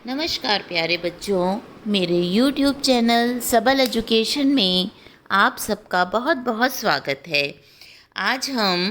नमस्कार प्यारे बच्चों, मेरे YouTube चैनल सबल एजुकेशन में आप सबका बहुत बहुत स्वागत है। आज हम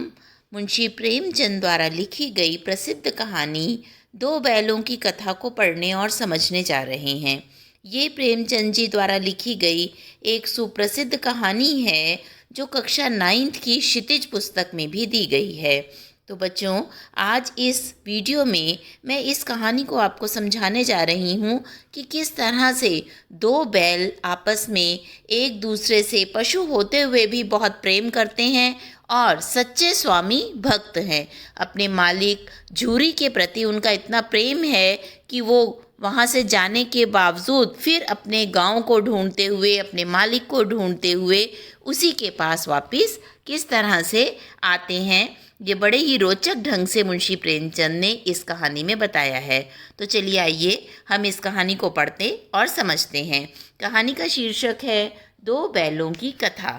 मुंशी प्रेमचंद द्वारा लिखी गई प्रसिद्ध कहानी दो बैलों की कथा को पढ़ने और समझने जा रहे हैं। ये प्रेमचंद जी द्वारा लिखी गई एक सुप्रसिद्ध कहानी है जो कक्षा 9th की क्षितिज पुस्तक में भी दी गई है। तो बच्चों, आज इस वीडियो में मैं इस कहानी को आपको समझाने जा रही हूँ कि किस तरह से दो बैल आपस में एक दूसरे से पशु होते हुए भी बहुत प्रेम करते हैं और सच्चे स्वामी भक्त हैं। अपने मालिक झूरी के प्रति उनका इतना प्रेम है कि वो वहाँ से जाने के बावजूद फिर अपने गांव को ढूंढते हुए, अपने मालिक को ढूंढते हुए उसी के पास वापस किस तरह से आते हैं, ये बड़े ही रोचक ढंग से मुंशी प्रेमचंद ने इस कहानी में बताया है। तो चलिए आइए हम इस कहानी को पढ़ते और समझते हैं। कहानी का शीर्षक है दो बैलों की कथा।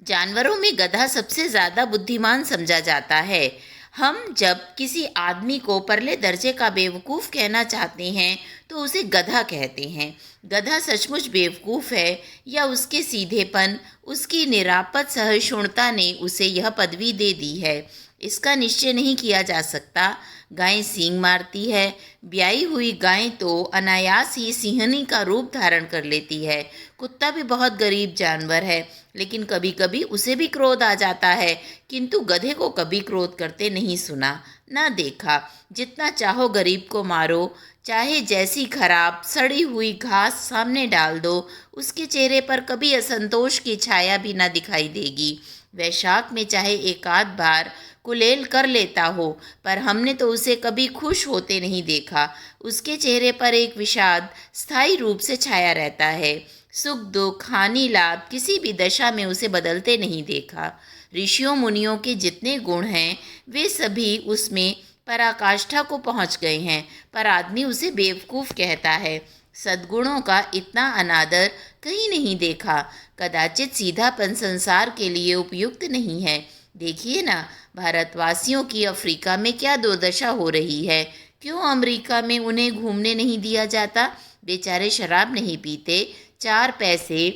जानवरों में गधा सबसे ज़्यादा बुद्धिमान समझा जाता है। हम जब किसी आदमी को परले दर्जे का बेवकूफ़ कहना चाहते हैं तो उसे गधा कहते हैं। गधा सचमुच बेवकूफ़ है या उसके सीधेपन, उसकी निरापद सहिष्णुता ने उसे यह पदवी दे दी है, इसका निश्चय नहीं किया जा सकता। गाय सींग मारती है, ब्याई हुई गाय तो अनायास ही सिंहनी का रूप धारण कर लेती है। कुत्ता भी बहुत गरीब जानवर है, लेकिन कभी कभी उसे भी क्रोध आ जाता है, किंतु गधे को कभी क्रोध करते नहीं सुना ना देखा। जितना चाहो गरीब को मारो, चाहे जैसी खराब सड़ी हुई घास सामने डाल दो, उसके चेहरे पर कभी असंतोष की छाया भी ना दिखाई देगी। वैशाख में चाहे एक आध बार कुलेल कर लेता हो, पर हमने तो उसे कभी खुश होते नहीं देखा। उसके चेहरे पर एक विषाद स्थायी रूप से छाया रहता है। सुख दुख, हानि लाभ किसी भी दशा में उसे बदलते नहीं देखा। ऋषियों मुनियों के जितने गुण हैं वे सभी उसमें पराकाष्ठा को पहुंच गए हैं, पर आदमी उसे बेवकूफ़ कहता है। सद्गुणों का इतना अनादर कहीं नहीं देखा। कदाचित सीधापन संसार के लिए उपयुक्त नहीं है। देखिए ना, भारतवासियों की अफ्रीका में क्या दुर्दशा हो रही है। क्यों अमेरिका में उन्हें घूमने नहीं दिया जाता? बेचारे शराब नहीं पीते, 4 पैसे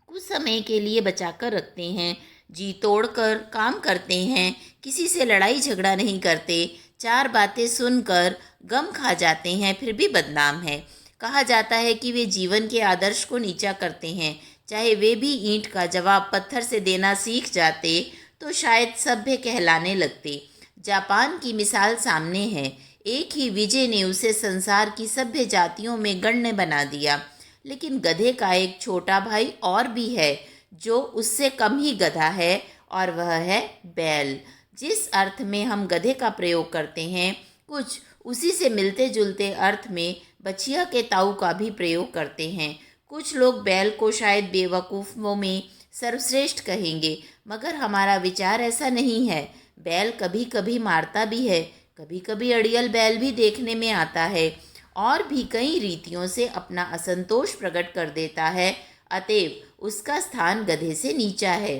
कुछ समय के लिए बचाकर रखते हैं, जी तोड़कर काम करते हैं, किसी से लड़ाई झगड़ा नहीं करते, 4 बातें सुनकर गम खा जाते हैं, फिर भी बदनाम है। कहा जाता है कि वे जीवन के आदर्श को नीचा करते हैं। चाहे वे भी ईंट का जवाब पत्थर से देना सीख जाते तो शायद सभ्य कहलाने लगते। जापान की मिसाल सामने है। एक ही विजय ने उसे संसार की सभ्य जातियों में गण्य बना दिया। लेकिन गधे का एक छोटा भाई और भी है जो उससे कम ही गधा है, और वह है बैल। जिस अर्थ में हम गधे का प्रयोग करते हैं, कुछ उसी से मिलते जुलते अर्थ में बछिया के ताऊ का भी प्रयोग करते हैं। कुछ लोग बैल को शायद बेवकूफ़ों में सर्वश्रेष्ठ कहेंगे, मगर हमारा विचार ऐसा नहीं है। बैल कभी कभी मारता भी है, कभी कभी अड़ियल बैल भी देखने में आता है, और भी कई रीतियों से अपना असंतोष प्रकट कर देता है। अतएव उसका स्थान गधे से नीचा है।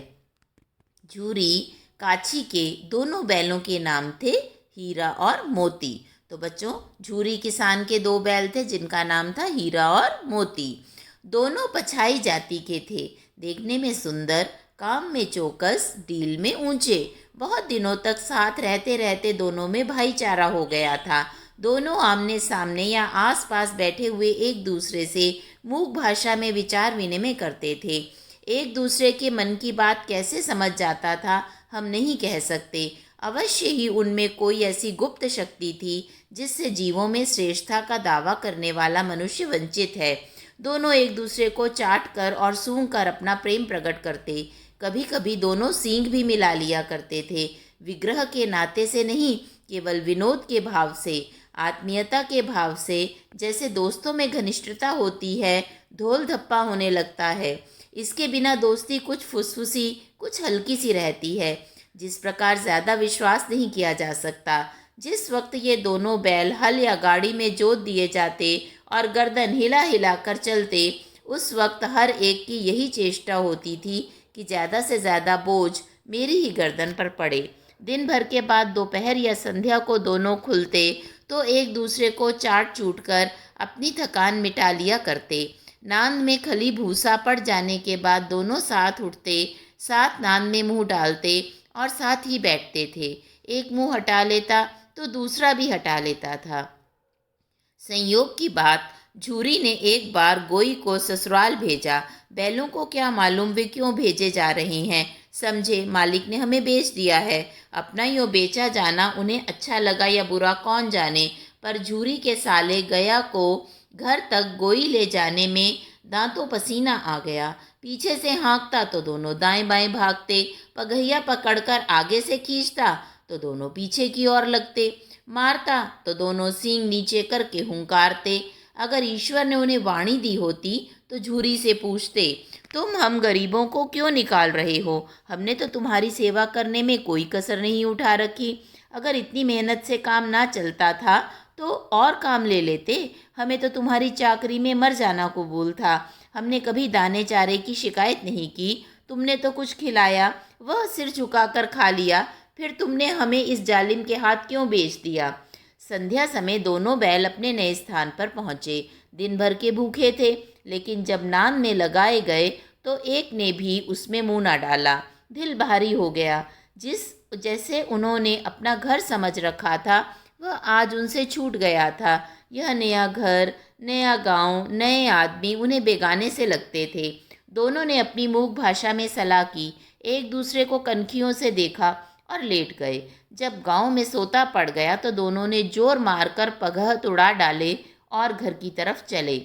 झूरी काची के दोनों बैलों के नाम थे हीरा और मोती। तो बच्चों, झूरी किसान के 2 बैल थे जिनका नाम था हीरा और मोती। दोनों पछाई जाति के थे, देखने में सुंदर, काम में चौकस, डील में ऊंचे। बहुत दिनों तक साथ रहते रहते दोनों में भाईचारा हो गया था। दोनों आमने सामने या आसपास बैठे हुए एक दूसरे से मूक भाषा में विचार विनिमय करते थे। एक दूसरे के मन की बात कैसे समझ जाता था हम नहीं कह सकते। अवश्य ही उनमें कोई ऐसी गुप्त शक्ति थी जिससे जीवों में श्रेष्ठता का दावा करने वाला मनुष्य वंचित है। दोनों एक दूसरे को चाट कर और सूंघ कर अपना प्रेम प्रकट करते। कभी कभी दोनों सींग भी मिला लिया करते थे, विग्रह के नाते से नहीं, केवल विनोद के भाव से, आत्मीयता के भाव से। जैसे दोस्तों में घनिष्ठता होती है, ढोल धप्पा होने लगता है। इसके बिना दोस्ती कुछ फुसफुसी, कुछ हल्की सी रहती है। जिस प्रकार ज़्यादा विश्वास नहीं किया जा सकता। जिस वक्त ये दोनों बैल हल या गाड़ी में जोत दिए जाते और गर्दन हिला हिला कर चलते, उस वक्त हर एक की यही चेष्टा होती थी कि ज़्यादा से ज़्यादा बोझ मेरी ही गर्दन पर पड़े। दिन भर के बाद दोपहर या संध्या को दोनों खुलते तो एक दूसरे को चाट चूट कर अपनी थकान मिटा लिया करते। नांद में खली भूसा पड़ जाने के बाद दोनों साथ उठते, साथ नांद में मुंह डालते और साथ ही बैठते थे। एक मुंह हटा लेता तो दूसरा भी हटा लेता था। संयोग की बात, झूरी ने एक बार गोई को ससुराल भेजा। बैलों को क्या मालूम वे क्यों भेजे जा रहे हैं। समझे मालिक ने हमें बेच दिया है। अपना यो बेचा जाना उन्हें अच्छा लगा या बुरा कौन जाने, पर झूरी के साले गया को घर तक गोई ले जाने में दांतों पसीना आ गया। पीछे से हाँकता तो दोनों दाएं बाएं भागते, पगहिया पकड़कर आगे से खींचता तो दोनों पीछे की ओर लगते, मारता तो दोनों सींग नीचे करके हुंकारते। अगर ईश्वर ने उन्हें वाणी दी होती तो झूरी से पूछते, तुम हम गरीबों को क्यों निकाल रहे हो? हमने तो तुम्हारी सेवा करने में कोई कसर नहीं उठा रखी। अगर इतनी मेहनत से काम ना चलता था तो और काम ले लेते। हमें तो तुम्हारी चाकरी में मर जाना कबूल था। हमने कभी दाने चारे की शिकायत नहीं की। तुमने तो कुछ खिलाया, वह सिर झुकाकर खा लिया। फिर तुमने हमें इस जालिम के हाथ क्यों बेच दिया? संध्या समय दोनों बैल अपने नए स्थान पर पहुँचे। दिन भर के भूखे थे, लेकिन जब नान में लगाए गए तो एक ने भी उसमें मुंह ना डाला। दिल भारी हो गया। जैसे उन्होंने अपना घर समझ रखा था, वह आज उनसे छूट गया था। यह नया घर, नया गांव, नए आदमी उन्हें बेगाने से लगते थे। दोनों ने अपनी मूक भाषा में सलाह की, एक दूसरे को कनखियों से देखा और लेट गए। जब गांव में सोता पड़ गया तो दोनों ने जोर मारकर पगह उड़ा डाले और घर की तरफ चले।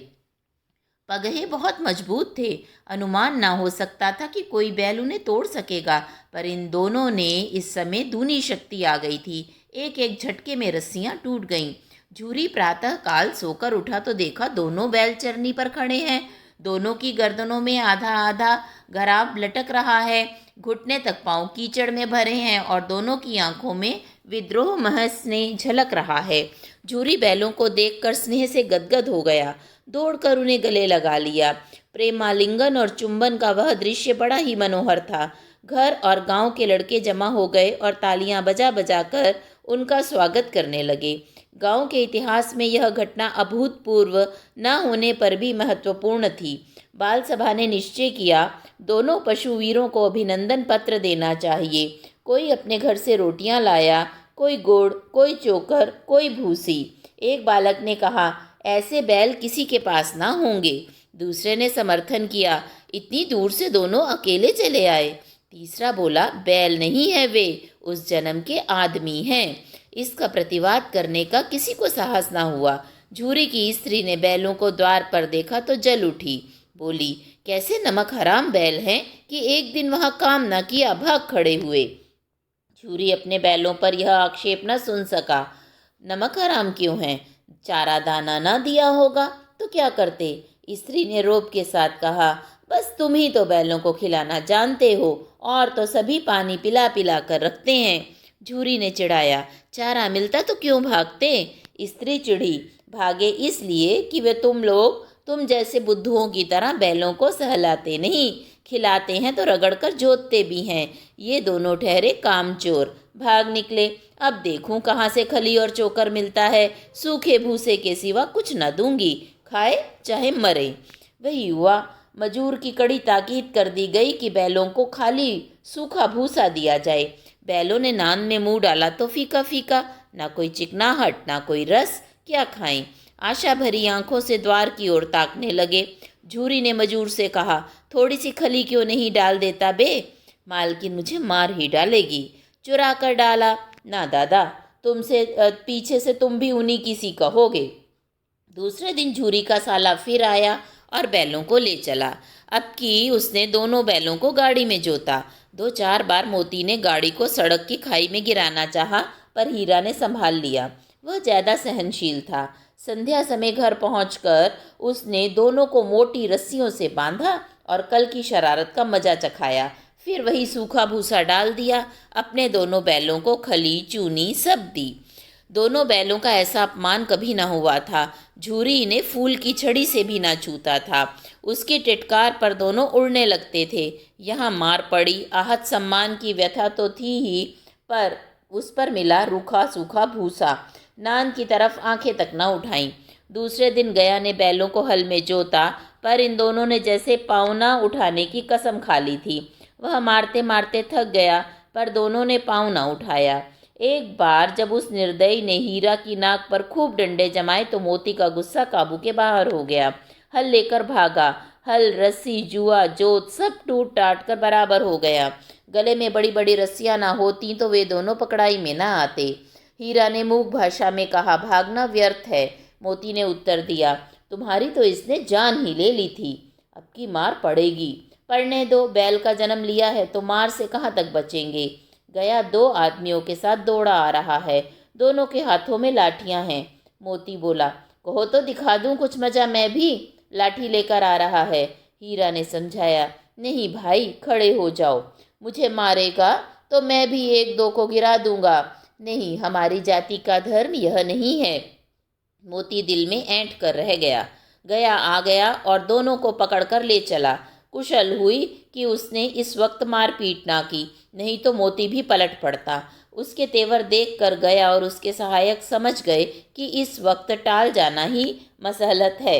पगहे बहुत मजबूत थे। अनुमान ना हो सकता था कि कोई बैल उन्हें तोड़ सकेगा, पर इन दोनों ने इस समय दूनी शक्ति आ गई थी। एक एक झटके में रस्सियां टूट गईं। झूरी प्रातः काल सोकर उठा तो देखा दोनों बैल चरनी पर खड़े हैं। दोनों की गर्दनों में आधा आधा गराब लटक रहा है। घुटने तक पांव कीचड़ में भरे हैं और दोनों की आंखों में विद्रोह महज स्नेह झलक रहा है। झूरी बैलों को देखकर स्नेह से गदगद हो गया। दौड़कर उन्हें गले लगा लिया। प्रेमालिंगन और चुंबन का वह दृश्य बड़ा ही मनोहर था। घर और गांव के लड़के जमा हो गए और तालियां बजा बजा कर उनका स्वागत करने लगे। गांव के इतिहास में यह घटना अभूतपूर्व न होने पर भी महत्वपूर्ण थी। बाल सभा ने निश्चय किया, दोनों पशुवीरों को अभिनंदन पत्र देना चाहिए। कोई अपने घर से रोटियां लाया, कोई गुड़, कोई चोकर, कोई भूसी। एक बालक ने कहा, ऐसे बैल किसी के पास ना होंगे। दूसरे ने समर्थन किया, इतनी दूर से दोनों अकेले चले आए। तीसरा बोला, बैल नहीं है वे, उस जन्म के आदमी हैं। इसका प्रतिवाद करने का किसी को साहस ना हुआ। झूरी की स्त्री ने बैलों को द्वार पर देखा तो जल उठी। बोली, कैसे नमक हराम बैल हैं कि एक दिन वहाँ काम न किया भाग खड़े हुए। झूरी अपने बैलों पर यह आक्षेप न सुन सका। नमक हराम क्यों है? चारा दाना ना दिया होगा तो क्या करते? स्त्री ने रोब के साथ कहा, बस तुम ही तो बैलों को खिलाना जानते हो, और तो सभी पानी पिला पिला कर रखते हैं। झूरी ने चिढ़ाया, चारा मिलता तो क्यों भागते? स्त्री चिढ़ी, भागे इसलिए कि वे तुम जैसे बुद्धुओं की तरह बैलों को सहलाते नहीं, खिलाते हैं तो रगड़कर जोतते भी हैं। ये दोनों ठहरे कामचोर, भाग निकले। अब देखूं कहाँ से खली और चोकर मिलता है। सूखे भूसे के सिवा कुछ न दूंगी, खाए चाहे मरे। वही हुआ। मजूर की कड़ी ताकीद कर दी गई कि बैलों को खाली सूखा भूसा दिया जाए। बैलों ने नान में मुंह डाला तो फीका फीका, ना कोई चिकनाहट ना कोई रस, क्या खाएं। आशा भरी आंखों से द्वार की ओर ताकने लगे। झूरी ने मजूर से कहा, थोड़ी सी खली क्यों नहीं डाल देता बे? मालकिन मुझे मार ही डालेगी। चुरा कर डाला। ना दादा, तुमसे पीछे से तुम भी उन्हीं की सी कहोगे। दूसरे दिन झूरी का साला फिर आया और बैलों को ले चला। अब की उसने दोनों बैलों को गाड़ी में जोता। 2-4 बार मोती ने गाड़ी को सड़क की खाई में गिराना चाहा, पर हीरा ने संभाल लिया। वह ज़्यादा सहनशील था। संध्या समय घर पहुंचकर उसने दोनों को मोटी रस्सियों से बांधा और कल की शरारत का मजा चखाया। फिर वही सूखा भूसा डाल दिया। अपने दोनों बैलों को खली चूनी सब दी। दोनों बैलों का ऐसा अपमान कभी ना हुआ था। झूरी ने फूल की छड़ी से भी ना छूता था। उसके टिटकार पर दोनों उड़ने लगते थे। यहाँ मार पड़ी, आहत सम्मान की व्यथा तो थी ही, पर उस पर मिला रूखा सूखा भूसा। नान की तरफ आंखें तक न उठाईं। दूसरे दिन गया ने बैलों को हल में जोता, पर इन दोनों ने जैसे पाँव न उठाने की कसम खा ली थी। वह मारते मारते थक गया, पर दोनों ने पाँव न उठाया। एक बार जब उस निर्दयी ने हीरा की नाक पर खूब डंडे जमाए तो मोती का गुस्सा काबू के बाहर हो गया। हल लेकर भागा। हल, रस्सी, जुआ, जोत सब टूट टाट कर बराबर हो गया। गले में बड़ी बड़ी रस्सियां ना होती तो वे दोनों पकड़ाई में ना आते। हीरा ने मूक भाषा में कहा, भागना व्यर्थ है। मोती ने उत्तर दिया, तुम्हारी तो इसने जान ही ले ली थी, अब की मार पड़ेगी। पढ़ने दो, बैल का जन्म लिया है तो मार से कहाँ तक बचेंगे। गया 2 आदमियों के साथ दौड़ा आ रहा है, दोनों के हाथों में लाठियां हैं। मोती बोला, कहो तो दिखा दूं कुछ मजा मैं भी। लाठी लेकर आ रहा है। हीरा ने समझाया, नहीं भाई, खड़े हो जाओ, मुझे मारेगा तो मैं भी 1-2 को गिरा दूंगा। नहीं, हमारी जाति का धर्म यह नहीं है। मोती दिल में ऐंठ कर रह गया। गया आ गया और दोनों को पकड़कर ले चला। कुशल हुई कि उसने इस वक्त मारपीट ना की, नहीं तो मोती भी पलट पड़ता। उसके तेवर देख कर गया और उसके सहायक समझ गए कि इस वक्त टाल जाना ही मसलहत है।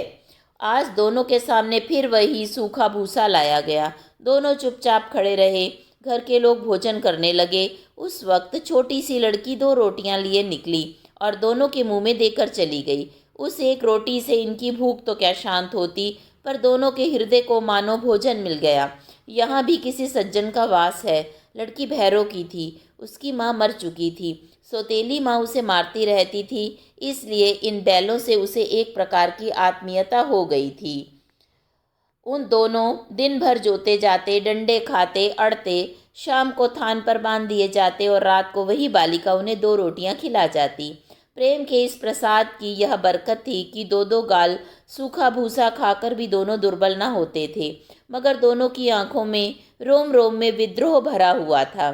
आज दोनों के सामने फिर वही सूखा भूसा लाया गया। दोनों चुपचाप खड़े रहे। घर के लोग भोजन करने लगे। उस वक्त छोटी सी लड़की 2 रोटियां लिए निकली और दोनों के मुंह में देकर चली गई। उस एक रोटी से इनकी भूख तो क्या शांत होती, पर दोनों के हृदय को मानो भोजन मिल गया। यहाँ भी किसी सज्जन का वास है। लड़की भैरों की थी, उसकी माँ मर चुकी थी। सौतेली माँ उसे मारती रहती थी, इसलिए इन बैलों से उसे एक प्रकार की आत्मीयता हो गई थी। उन दोनों दिन भर जोते जाते, डंडे खाते, अड़ते। शाम को थान पर बांध दिए जाते और रात को वही बालिका उन्हें 2 रोटियां खिला जाती। प्रेम के इस प्रसाद की यह बरकत थी कि 2-2 गाल सूखा भूसा खाकर भी दोनों दुर्बल न होते थे, मगर दोनों की आंखों में, रोम रोम में विद्रोह भरा हुआ था।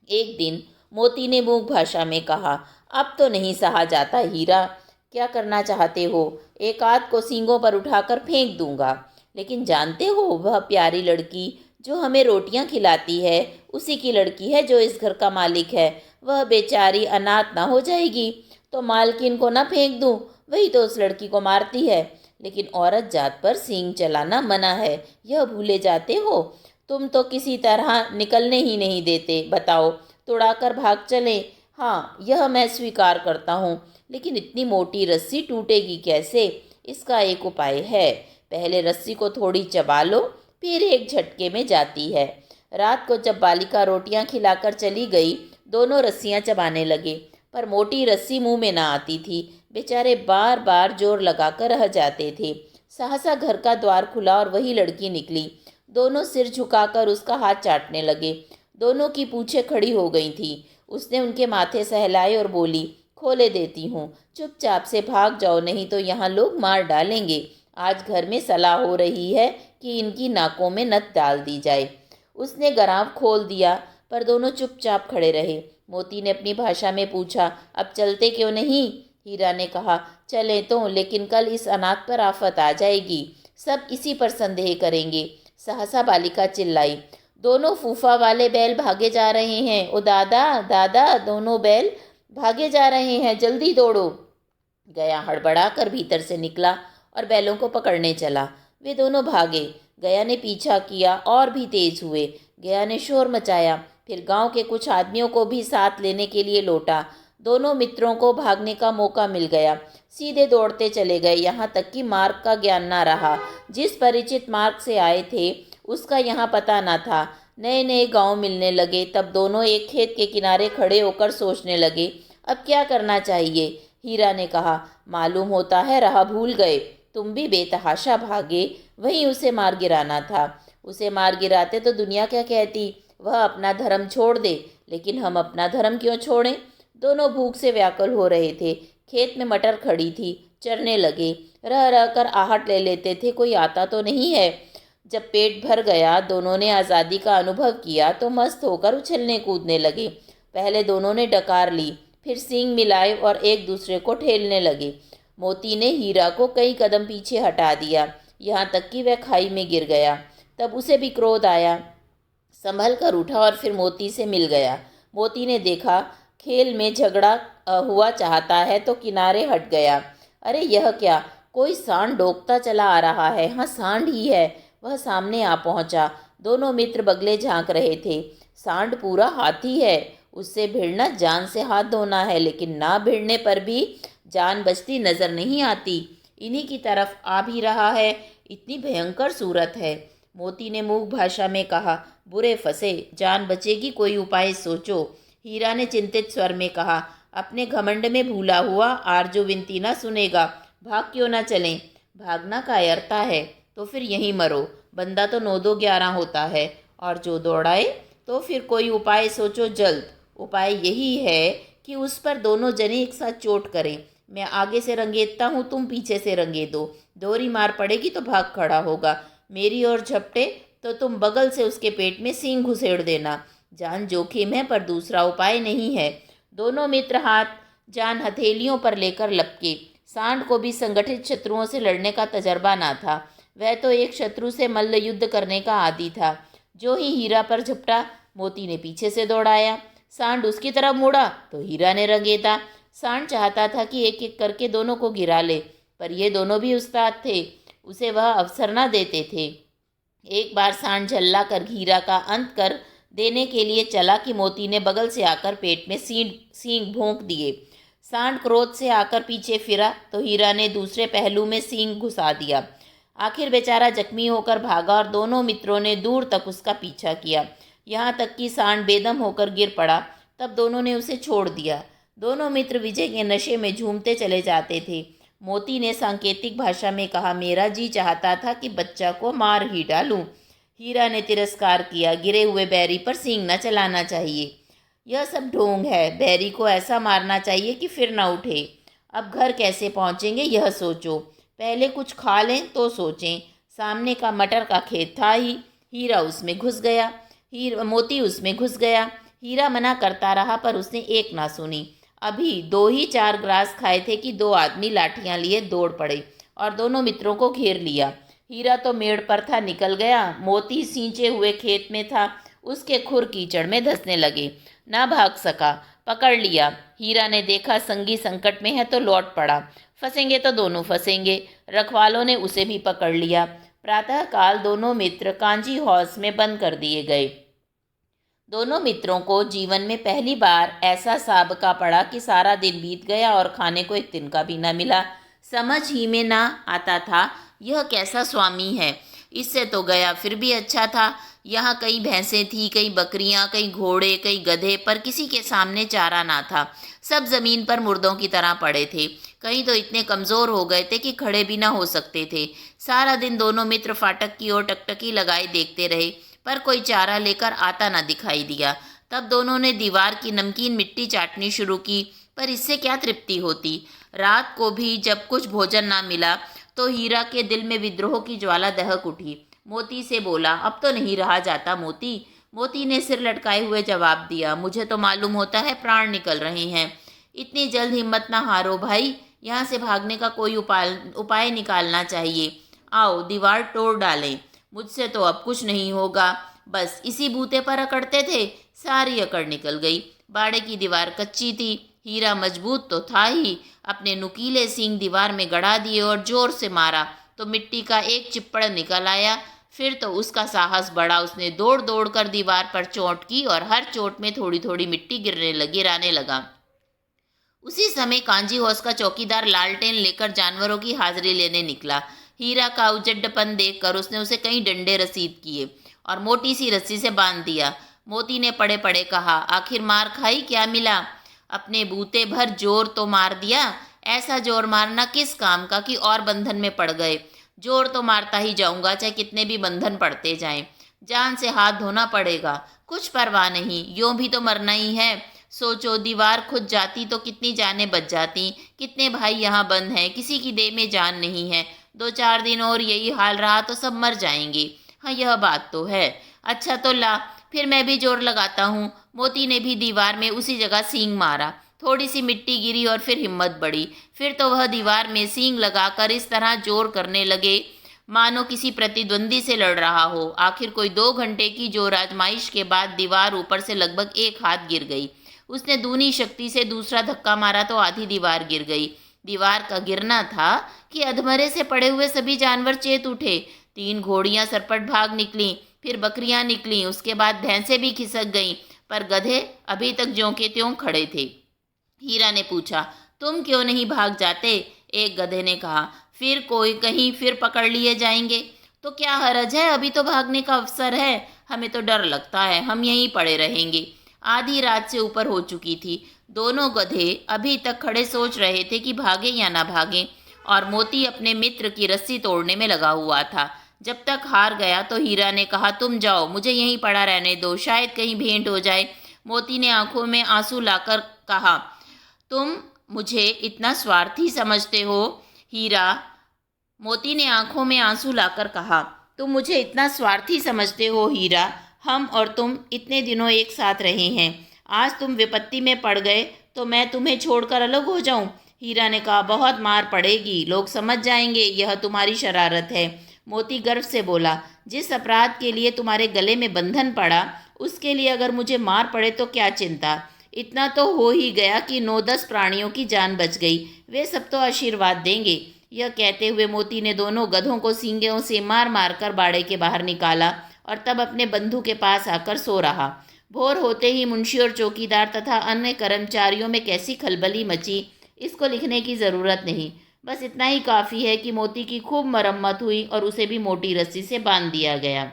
एक दिन मोती ने मूक भाषा में कहा, अब तो नहीं सहा जाता हीरा, क्या करना चाहते हो? एक आध को सींगों पर उठाकर फेंक दूंगा। लेकिन जानते हो, वह प्यारी लड़की जो हमें रोटियां खिलाती है उसी की लड़की है जो इस घर का मालिक है। वह बेचारी अनाथ ना हो जाएगी तो मालकिन को ना फेंक दूं, वही तो उस लड़की को मारती है। लेकिन औरत जात पर सींग चलाना मना है, यह भूले जाते हो। तुम तो किसी तरह निकलने ही नहीं देते। बताओ, तोड़ाकर भाग चले? हाँ, यह मैं स्वीकार करता हूँ, लेकिन इतनी मोटी रस्सी टूटेगी कैसे? इसका एक उपाय है। पहले रस्सी को थोड़ी चबा लो, फिर एक झटके में जाती है। रात को जब बालिका रोटियां खिलाकर चली गई, दोनों रस्सियां चबाने लगे, पर मोटी रस्सी मुंह में ना आती थी। बेचारे बार बार जोर लगाकर रह जाते थे। सहसा घर का द्वार खुला और वही लड़की निकली। दोनों सिर झुकाकर उसका हाथ चाटने लगे। दोनों की पूंछें खड़ी हो गई थी। उसने उनके माथे सहलाए और बोली, खोले देती हूँ, चुपचाप से भाग जाओ, नहीं तो यहाँ लोग मार डालेंगे। आज घर में सलाह हो रही है कि इनकी नाकों में नथ डाल दी जाए। उसने गराव खोल दिया, पर दोनों चुपचाप खड़े रहे। मोती ने अपनी भाषा में पूछा, अब चलते क्यों नहीं? हीरा ने कहा, चले तो, लेकिन कल इस अनाथ पर आफत आ जाएगी, सब इसी पर संदेह करेंगे। सहसा बालिका चिल्लाई, दोनों फूफा वाले बैल भागे जा रहे हैं। ओ दादा, दादा, दोनों बैल भागे जा रहे हैं, जल्दी दौड़ो। गया हड़बड़ा कर भीतर से निकला और बैलों को पकड़ने चला। वे दोनों भागे। गया ने पीछा किया और भी तेज हुए। गया ने शोर मचाया, फिर गांव के कुछ आदमियों को भी साथ लेने के लिए लौटा। दोनों मित्रों को भागने का मौका मिल गया। सीधे दौड़ते चले गए, यहाँ तक कि मार्ग का ज्ञान ना रहा। जिस परिचित मार्ग से आए थे उसका यहाँ पता ना था। नए नए गांव मिलने लगे। तब दोनों एक खेत के किनारे खड़े होकर सोचने लगे, अब क्या करना चाहिए। हीरा ने कहा, मालूम होता है राह भूल गए। तुम भी बेतहाशा भागे, वहीं उसे मार गिराना था। उसे मार गिराते तो दुनिया क्या कहती? वह अपना धर्म छोड़ दे, लेकिन हम अपना धर्म क्यों छोड़ें? दोनों भूख से व्याकुल हो रहे थे। खेत में मटर खड़ी थी, चरने लगे। रह रह कर आहट ले लेते थे, कोई आता तो नहीं है। जब पेट भर गया, दोनों ने आज़ादी का अनुभव किया तो मस्त होकर उछलने कूदने लगे। पहले दोनों ने डकार ली, फिर सींग मिलाए और एक दूसरे को ठेलने लगे। मोती ने हीरा को कई कदम पीछे हटा दिया, यहाँ तक कि वह खाई में गिर गया। तब उसे भी क्रोध आया, संभल कर उठा और फिर मोती से मिल गया। मोती ने देखा खेल में झगड़ा हुआ चाहता है तो किनारे हट गया। अरे यह क्या, कोई सांड डोकता चला आ रहा है। हाँ, सांड ही है। वह सामने आ पहुंचा। दोनों मित्र बगले झांक रहे थे। सांड पूरा हाथी है, उससे भिड़ना जान से हाथ धोना है, लेकिन ना भिड़ने पर भी जान बचती नजर नहीं आती। इन्हीं की तरफ आ भी रहा है। इतनी भयंकर सूरत है। मोती ने मूक भाषा में कहा, बुरे फंसे, जान बचेगी, कोई उपाय सोचो। हीरा ने चिंतित स्वर में कहा, अपने घमंड में भूला हुआ आरजू विनती ना सुनेगा। भाग क्यों ना चलें? भागना कायरता है तो फिर यहीं मरो। बंदा तो 9 2 11 होता है, और जो दौड़ाए तो फिर कोई उपाय सोचो जल्द। उपाय यही है कि उस पर दोनों जने एक साथ चोट करें। मैं आगे से रंगेता हूँ, तुम पीछे से रंगे दो। दोहरी मार पड़ेगी तो भाग खड़ा होगा। मेरी ओर झपटे तो तुम बगल से उसके पेट में सींग घुसेड़ देना। जान जोखिम है, पर दूसरा उपाय नहीं है। दोनों मित्र हाथ जान हथेलियों पर लेकर लपके। सांड को भी संगठित शत्रुओं से लड़ने का तजर्बा ना था। वह तो एक शत्रु से मल्ल युद्ध करने का आदी था। जो ही हीरा पर झपटा, मोती ने पीछे से दौड़ाया। सांड उसकी तरफ मुड़ा तो हीरा ने रंगेता। सांड चाहता था कि एक एक करके दोनों को गिरा ले, पर ये दोनों भी उस्ताद थे, उसे वह अवसर न देते थे। एक बार सांड झल्ला कर हीरा का अंत कर देने के लिए चला कि मोती ने बगल से आकर पेट में सींग भोंक दिए। सांड क्रोध से आकर पीछे फिरा तो हीरा ने दूसरे पहलू में सींग घुसा दिया। आखिर बेचारा जख्मी होकर भागा और दोनों मित्रों ने दूर तक उसका पीछा किया, यहाँ तक कि सांड बेदम होकर गिर पड़ा। तब दोनों ने उसे छोड़ दिया। दोनों मित्र विजय के नशे में झूमते चले जाते थे। मोती ने सांकेतिक भाषा में कहा, मेरा जी चाहता था कि बच्चा को मार ही डालूं। हीरा ने तिरस्कार किया, गिरे हुए बैरी पर सींग न चलाना चाहिए। यह सब ढोंग है। बैरी को ऐसा मारना चाहिए कि फिर न उठे। अब घर कैसे पहुंचेंगे यह सोचो। पहले कुछ खा लें तो सोचें। सामने का मटर का खेत था ही। हीरा उसमें घुस गया। मोती उसमें घुस गया। हीरा मना करता रहा, पर उसने एक ना सुनी। अभी 2 ही 4 ग्रास खाए थे कि 2 आदमी लाठियां लिए दौड़ पड़े और दोनों मित्रों को घेर लिया। हीरा तो मेड़ पर था, निकल गया। मोती सींचे हुए खेत में था, उसके खुर कीचड़ में धंसने लगे। ना भाग सका, पकड़ लिया। हीरा ने देखा संगी संकट में है तो लौट पड़ा। फंसेंगे तो दोनों फंसेंगे। रखवालों ने उसे भी पकड़ लिया। प्रातःकाल दोनों मित्र कांजी हाउस में बंद कर दिए गए। दोनों मित्रों को जीवन में पहली बार ऐसा साबका पड़ा कि सारा दिन बीत गया और खाने को एक तिनका भी न मिला। समझ ही में ना आता था यह कैसा स्वामी है। इससे तो गया फिर भी अच्छा था। यहाँ कई भैंसें थी, कई बकरियाँ, कई घोड़े, कई गधे, पर किसी के सामने चारा ना था। सब जमीन पर मुर्दों की तरह पड़े थे। कहीं तो इतने कमज़ोर हो गए थे कि खड़े भी ना हो सकते थे। सारा दिन दोनों मित्र फाटक की ओर टकटकी लगाए देखते रहे, पर कोई चारा लेकर आता ना दिखाई दिया। तब दोनों ने दीवार की नमकीन मिट्टी चाटनी शुरू की, पर इससे क्या तृप्ति होती। रात को भी जब कुछ भोजन ना मिला तो हीरा के दिल में विद्रोह की ज्वाला दहक उठी। मोती से बोला, अब तो नहीं रहा जाता मोती। मोती ने सिर लटकाए हुए जवाब दिया, मुझे तो मालूम होता है प्राण निकल रहे हैं। इतनी जल्द हिम्मत ना हारो भाई, यहाँ से भागने का कोई उपाय निकालना चाहिए। आओ दीवार तोड़ डालें। मुझसे तो अब कुछ नहीं होगा। बस इसी बूते पर अकड़ते थे, सारी अकड़ निकल गई। बाड़े की दीवार कच्ची थी, हीरा मजबूत तो था ही। अपने नुकीले सींग दीवार में गड़ा दिए और जोर से मारा तो मिट्टी का एक चिप्पड़ निकल आया। फिर तो उसका साहस बढ़ा। उसने दौड़ दौड़ कर दीवार पर चोट की और हर चोट में थोड़ी थोड़ी मिट्टी गिराने लगा। उसी समय कांजी हाउस का चौकीदार लालटेन लेकर जानवरों की हाजिरी लेने निकला। हीरा का उजड्डपन देखकर उसने उसे कई डंडे रसीद किए और मोटी सी रस्सी से बांध दिया। मोती ने पड़े पड़े कहा, आखिर मार खाई, क्या मिला? अपने बूते भर जोर तो मार दिया। ऐसा जोर मारना किस काम का कि और बंधन में पड़ गए। जोर तो मारता ही जाऊंगा, चाहे कितने भी बंधन पड़ते जाएं। जान से हाथ धोना पड़ेगा, कुछ परवाह नहीं, यूं भी तो मरना ही है। सोचो, दीवार खुद जाती तो कितनी जानें बच जाती। कितने भाई यहाँ बंद हैं, किसी की देह में जान नहीं है। 2 4 दिन और यही हाल रहा तो सब मर जाएंगे। हाँ, यह बात तो है। अच्छा तो ला, फिर मैं भी जोर लगाता हूँ। मोती ने भी दीवार में उसी जगह सींग मारा। थोड़ी सी मिट्टी गिरी और फिर हिम्मत बढ़ी। फिर तो वह दीवार में सींग लगाकर इस तरह जोर करने लगे मानो किसी प्रतिद्वंदी से लड़ रहा हो। आखिर कोई 2 घंटे की जोर आजमाइश के बाद दीवार ऊपर से लगभग 1 हाथ गिर गई। उसने दूनी शक्ति से दूसरा धक्का मारा तो आधी दीवार गिर गई। दीवार का गिरना था कि अधमरे से पड़े हुए सभी जानवर चेत उठे। 3 घोड़ियां सरपट भाग निकलीं, फिर बकरियां निकलीं, उसके बाद भैंसें भी खिसक गईं, पर गधे अभी तक ज्यों के त्यों खड़े थे। हीरा ने पूछा, तुम क्यों नहीं भाग जाते? एक गधे ने कहा, फिर कोई कहीं फिर पकड़ लिए जाएंगे तो क्या हरज है, अभी तो भागने का अवसर है। हमें तो डर लगता है, हम यहीं पड़े रहेंगे। आधी रात से ऊपर हो चुकी थी। दोनों गधे अभी तक खड़े सोच रहे थे कि भागे या ना भागे, और मोती अपने मित्र की रस्सी तोड़ने में लगा हुआ था। जब तक हार गया तो हीरा ने कहा, तुम जाओ, मुझे यहीं पड़ा रहने दो, शायद कहीं भेंट हो जाए। मोती ने आंखों में आंसू लाकर कहा, तुम मुझे इतना स्वार्थी समझते हो? हीरा मोती ने आंखों में आंसू लाकर कहा, तुम मुझे इतना स्वार्थी समझते हो हीरा? हम और तुम इतने दिनों एक साथ रहे हैं, आज तुम विपत्ति में पड़ गए तो मैं तुम्हें छोड़कर अलग हो जाऊं? हीरा ने कहा, बहुत मार पड़ेगी, लोग समझ जाएंगे यह तुम्हारी शरारत है। मोती गर्व से बोला, जिस अपराध के लिए तुम्हारे गले में बंधन पड़ा, उसके लिए अगर मुझे मार पड़े तो क्या चिंता। इतना तो हो ही गया कि 9-10 प्राणियों की जान बच गई, वे सब तो आशीर्वाद देंगे। यह कहते हुए मोती ने दोनों गधों को सींगों से मार मार कर बाड़े के बाहर निकाला और तब अपने बंधु के पास आकर सो रहा। भोर होते ही मुंशी और चौकीदार तथा अन्य कर्मचारियों में कैसी खलबली मची, इसको लिखने की ज़रूरत नहीं। बस इतना ही काफ़ी है कि मोती की खूब मरम्मत हुई और उसे भी मोटी रस्सी से बांध दिया गया।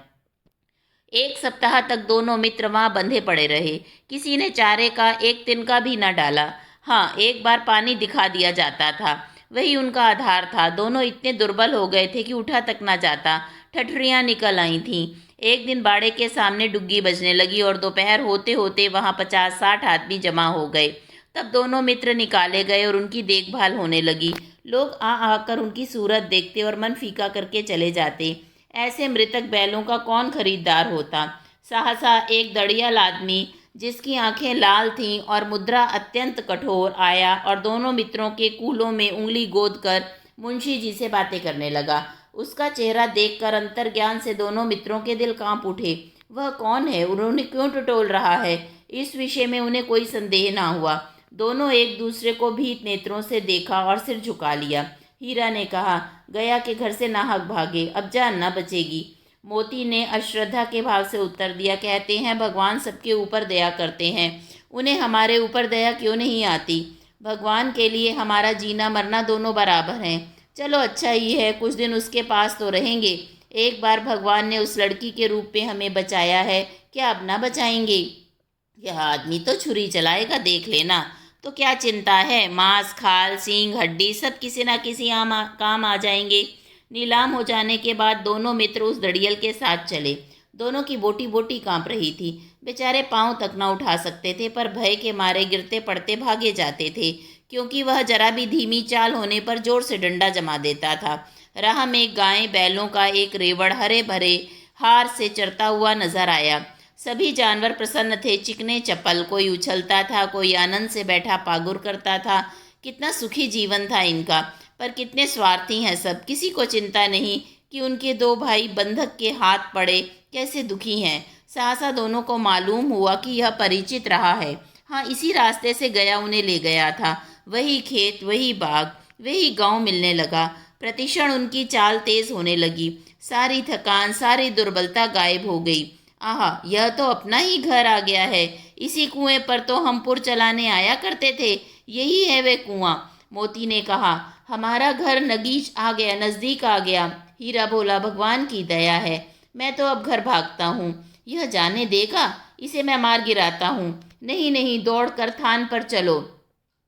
1 सप्ताह तक दोनों मित्र वहाँ बंधे पड़े रहे। किसी ने चारे का एक तिनका भी न डाला। हाँ, एक बार पानी दिखा दिया जाता था, वही उनका आधार था। दोनों इतने दुर्बल हो गए थे कि उठा तक ना जाता। ठठरियाँ निकल आई थीं। एक दिन बाड़े के सामने डुग्गी बजने लगी और दोपहर होते होते वहाँ 50-60 आदमी जमा हो गए। तब दोनों मित्र निकाले गए और उनकी देखभाल होने लगी। लोग आ आकर उनकी सूरत देखते और मन फीका करके चले जाते। ऐसे मृतक बैलों का कौन खरीदार होता। सहसा एक दड़ियल आदमी, जिसकी आंखें लाल थीं और मुद्रा अत्यंत कठोर, आया और दोनों मित्रों के कूलों में उंगली गोद कर मुंशी जी से बातें करने लगा। उसका चेहरा देखकर अंतर्ज्ञान से दोनों मित्रों के दिल कांप उठे। वह कौन है, उन्होंने क्यों टटोल रहा है, इस विषय में उन्हें कोई संदेह ना हुआ। दोनों एक दूसरे को भीत नेत्रों से देखा और सिर झुका लिया। हीरा ने कहा, गया के घर से नाहक भागे, अब जान न बचेगी। मोती ने अश्रद्धा के भाव से उत्तर दिया, कहते हैं भगवान सबके ऊपर दया करते हैं, उन्हें हमारे ऊपर दया क्यों नहीं आती। भगवान के लिए हमारा जीना मरना दोनों बराबर हैं। चलो अच्छा ही है, कुछ दिन उसके पास तो रहेंगे। एक बार भगवान ने उस लड़की के रूप में हमें बचाया है, क्या अब ना बचाएंगे? यह आदमी तो छुरी चलाएगा, देख लेना। तो क्या चिंता है, मांस खाल सींग हड्डी सब किसी ना किसी काम आ जाएंगे। नीलाम हो जाने के बाद दोनों मित्र उस दड़ियल के साथ चले। दोनों की बोटी बोटी कांप रही थी। बेचारे पांव तक न उठा सकते थे, पर भय के मारे गिरते पड़ते भागे जाते थे, क्योंकि वह जरा भी धीमी चाल होने पर जोर से डंडा जमा देता था। राह में गाय बैलों का एक रेवड़ हरे भरे हार से चरता हुआ नजर आया। सभी जानवर प्रसन्न थे, चिकने चपल, कोई उछलता था, कोई आनंद से बैठा पागुर करता था। कितना सुखी जीवन था इनका, पर कितने स्वार्थी हैं सब। किसी को चिंता नहीं कि उनके 2 भाई बंधक के हाथ पड़े कैसे दुखी हैं। सहसा दोनों को मालूम हुआ कि यह परिचित रहा है। हाँ, इसी रास्ते से गया उन्हें ले गया था। वही खेत, वही बाग, वही गांव मिलने लगा। प्रतिक्षण उनकी चाल तेज होने लगी। सारी थकान, सारी दुर्बलता गायब हो गई। आहा, यह तो अपना ही घर आ गया है। इसी कुएं पर तो हम पुर चलाने आया करते थे। यही है वे कुआं। मोती ने कहा, हमारा घर नगीच आ गया, नज़दीक आ गया। हीरा बोला, भगवान की दया है, मैं तो अब घर भागता हूँ। यह जाने देगा, इसे मैं मार गिराता हूँ। नहीं नहीं, दौड़ कर थान पर चलो,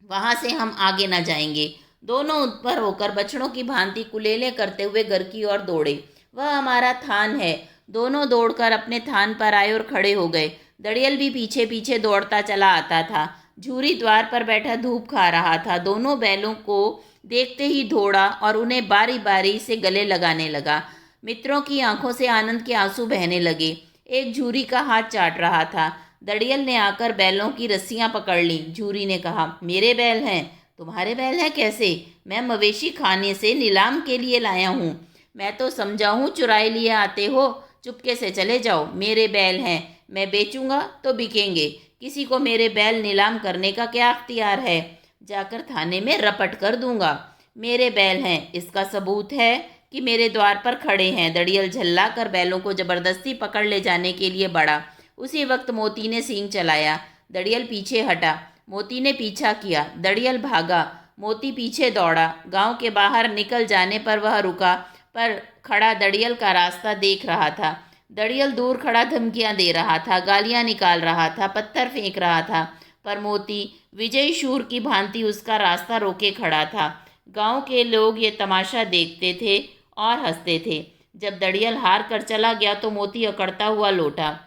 वहाँ से हम आगे न जाएंगे। दोनों ऊपर होकर बछड़ों की भांति कुलेलें करते हुए घर की ओर दौड़े। वह हमारा थान है। दोनों दौड़कर अपने थान पर आए और खड़े हो गए। दड़ियल भी पीछे पीछे दौड़ता चला आता था। झूरी द्वार पर बैठा धूप खा रहा था। दोनों बैलों को देखते ही दौड़ा और उन्हें बारी बारी से गले लगाने लगा। मित्रों की आंखों से आनंद के आंसू बहने लगे। एक झूरी का हाथ चाट रहा था। दड़ियल ने आकर बैलों की रस्सियां पकड़ ली। झूरी ने कहा, मेरे बैल हैं। तुम्हारे बैल हैं कैसे? मैं मवेशी खाने से नीलाम के लिए लाया हूँ। मैं तो समझा हूँ चुराए लिए आते हो। चुपके से चले जाओ, मेरे बैल हैं। मैं बेचूंगा तो बिकेंगे, किसी को मेरे बैल नीलाम करने का क्या अख्तियार है? जाकर थाने में रपट कर दूंगा। मेरे बैल हैं, इसका सबूत है कि मेरे द्वार पर खड़े हैं। दड़ियल झल्ला कर बैलों को जबरदस्ती पकड़ ले जाने के लिए बढ़ा। उसी वक्त मोती ने सींग चलाया। दड़ियल पीछे हटा। मोती ने पीछा किया। दड़ियल भागा। मोती पीछे दौड़ा। गांव के बाहर निकल जाने पर वह रुका, पर खड़ा दड़ियल का रास्ता देख रहा था। दड़ियल दूर खड़ा धमकियां दे रहा था, गालियां निकाल रहा था, पत्थर फेंक रहा था, पर मोती विजयी शूर की भांति उसका रास्ता रोके खड़ा था। गांव के लोग ये तमाशा देखते थे और हंसते थे। जब दड़ियल हार कर चला गया तो मोती अकड़ता हुआ लौटा।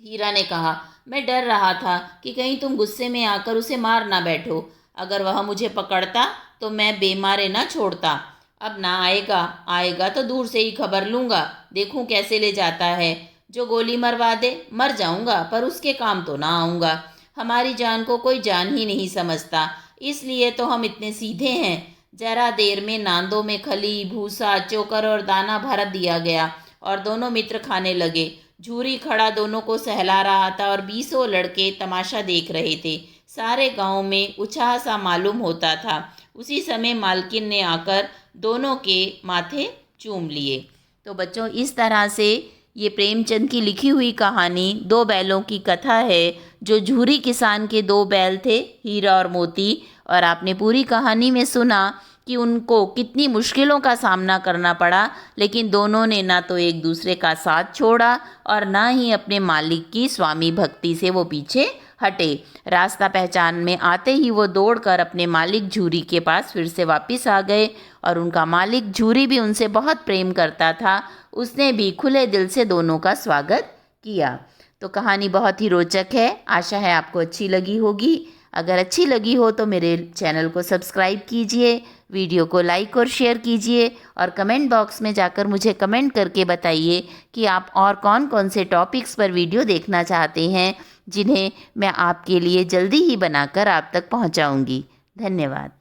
हीरा ने कहा, मैं डर रहा था कि कहीं तुम गुस्से में आकर उसे मार ना बैठो। अगर वह मुझे पकड़ता तो मैं बेमारे ना छोड़ता। अब ना आएगा, आएगा तो दूर से ही खबर लूँगा, देखूं कैसे ले जाता है। जो गोली मरवा दे मर जाऊंगा, पर उसके काम तो ना आऊँगा। हमारी जान को कोई जान ही नहीं समझता, इसलिए तो हम इतने सीधे हैं। जरा देर में नांदों में खली, भूसा, चोकर और दाना भर दिया गया और दोनों मित्र खाने लगे। झूरी खड़ा दोनों को सहला रहा था और 20 लड़के तमाशा देख रहे थे। सारे गांव में उत्साह सा मालूम होता था। उसी समय मालकिन ने आकर दोनों के माथे चूम लिए। तो बच्चों, इस तरह से ये प्रेमचंद की लिखी हुई कहानी दो बैलों की कथा है। जो झूरी किसान के दो बैल थे, हीरा और मोती, और आपने पूरी कहानी में सुना कि उनको कितनी मुश्किलों का सामना करना पड़ा, लेकिन दोनों ने ना तो एक दूसरे का साथ छोड़ा और ना ही अपने मालिक की स्वामी भक्ति से वो पीछे हटे। रास्ता पहचान में आते ही वो दौड़कर अपने मालिक झूरी के पास फिर से वापस आ गए और उनका मालिक झूरी भी उनसे बहुत प्रेम करता था। उसने भी खुले दिल से दोनों का स्वागत किया। तो कहानी बहुत ही रोचक है। आशा है आपको अच्छी लगी होगी। अगर अच्छी लगी हो तो मेरे चैनल को सब्सक्राइब कीजिए, वीडियो को लाइक और शेयर कीजिए और कमेंट बॉक्स में जाकर मुझे कमेंट करके बताइए कि आप और कौन कौन से टॉपिक्स पर वीडियो देखना चाहते हैं, जिन्हें मैं आपके लिए जल्दी ही बनाकर आप तक पहुंचाऊंगी। धन्यवाद।